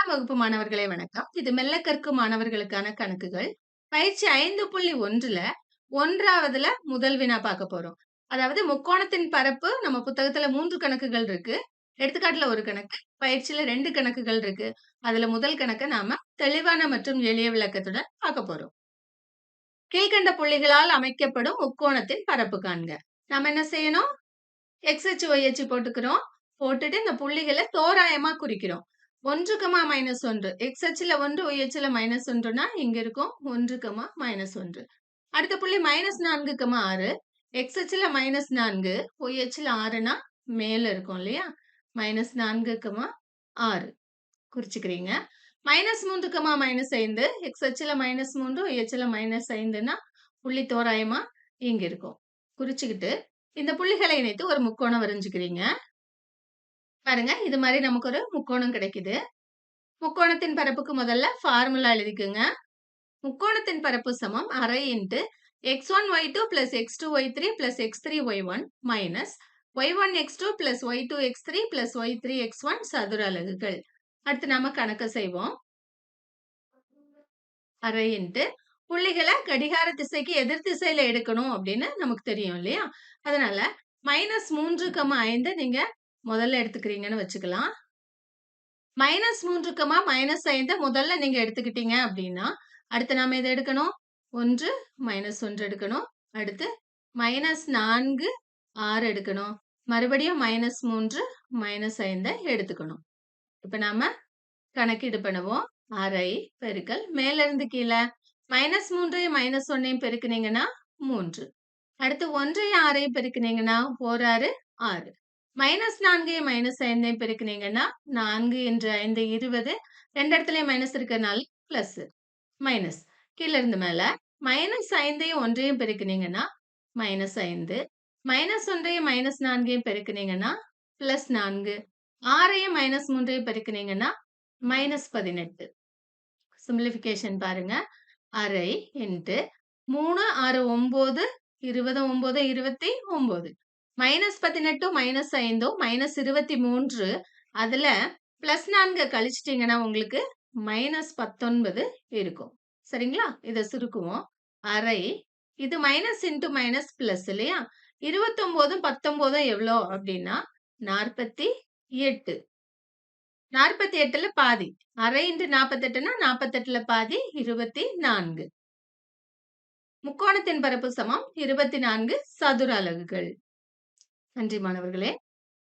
8ஆம் வகுப்பு மாணவர்களே வணக்கம். இது மெல்ல கற்கும் மாணவர்களுக்கான கணக்குகள். பயிற்சி 5.1ல 1வதுல முதல் வினா பார்க்க போறோம். அதாவது முக்கோணத்தின் பரப்பு நம்ம புத்தகத்துல 3 கணக்குகள் இருக்கு. எடுத்துக்காட்டுல 1 கணக்கு, பயிற்சியில 2 கணக்குகள் இருக்கு. அதுல முதல் கணக்க நாம தெளிவான மற்றும் எளிய விளக்கத்துடன் பார்க்க போறோம். கீழ்க்கண்ட புள்ளிகளால் அமைக்கப்படும் முக்கோணத்தின் பரப்பு காண்க. நாம என்ன செய்யணும்? எக்ஸ் அச்சு, ஒய் அச்சு போட்டுக்கிறோம். போட்டுட்டு இந்த புள்ளிகள தோராயமா குறிக்கிறோம். 1, -1 எக்ஸ் அச்சுல 1, ஒய் அச்சுல -1னா இங்க இருக்கும் 1, -1. அடுத்த புள்ளி -4, 6 எக்ஸ் அச்சுல -4, ஒய் அச்சுல 6னா மேல இருக்கும் இல்லையா? -4, 6 குறிச்சுக்கிறீங்க. -3, -5 எக்ஸ் அச்சுல -3, ஒய் அச்சுல -5னா புள்ளி தோராயமா இங்க இருக்கும். குறிச்சுக்கிட்டு இந்த புள்ளிகளை இணைத்து ஒரு முக்கோணம் வரைஞ்சுக்கிறீங்க. பாருங்க, இது மாரி நமக்கு ஒரு முக்கோணம் கிடைக்குது. முக்கோணத்தின் பரப்புக்கு முதல்ல ஃபார்முலா எழுதிக்கங்க. முக்கோணத்தின் பரப்பு சமம் அரை into x1 y2 plus x2 y3 plus x3 y1 minus y1 x2 plus y2 x3 plus y3 x1 சதுர அலகுகள். அடுத்து நாம கணக்க செய்வோம். அரை இன்டு புள்ளிகளை கடிகார திசைக்கு எதிர் திசையில எடுக்கணும் அப்படின்னு நமக்கு தெரியும் இல்லையா? அதனால -3, 5 நீங்க முதல்ல எடுத்துக்கிறீங்கன்னு வச்சுக்கலாம். -3, -5 முதல்ல நீங்க எடுத்துக்கிட்டீங்க அப்படின்னா, அடுத்து நாம எத எடுக்கணும்? 1, -1 எடுக்கணும். அடுத்து -4, 6 எடுக்கணும். மறுபடியும் -3, -5 எடுத்துக்கணும். இப்ப நாம கணக்கீடு பண்ணுவோம். அரை பெருக்கல் மேல இருந்து கீழ -3யும் -1யும் பெருக்குனீங்கன்னா 3. அடுத்து 1யும் 6யும் பெருக்குனீங்கன்னா 4 6 6. -4யும் -5யும் பெருக்குனீங்கன்னா 4 என்று 5 20. 2 இடத்துலயும் மைனஸ் இருக்கறனால பிளஸ் மைனஸ். கீழ இருந்து மேல -5யும் 1யும் பெருக்குனீங்கன்னா -5. -1யும் -4யும் பெருக்குனீங்கன்னா +4. 6யும் -3யும் பெருக்குனீங்கன்னா -18. சிம்பிளிஃபிகேஷன் பாருங்க. அரை இன்டு 3 6 9 20 9 29. -18 -5 -23 அதுல +4 கழிச்சிட்டீங்கன்னா உங்களுக்கு -19 இருக்கும். சரிங்களா? இத சுருக்குவோம். அரை இது மைனஸ் இன்டு மைனஸ் பிளஸ் இல்லையா? 29ம் 19ம் எவ்வளோ அப்படின்னா 48. 48ல பாதி. அரை இன்டு 48னா 48ல பாதி 24. முக்கோணத்தின் பரப்பு சமம் 24 சதுர அலகுகள். நன்றி மாணவர்களே.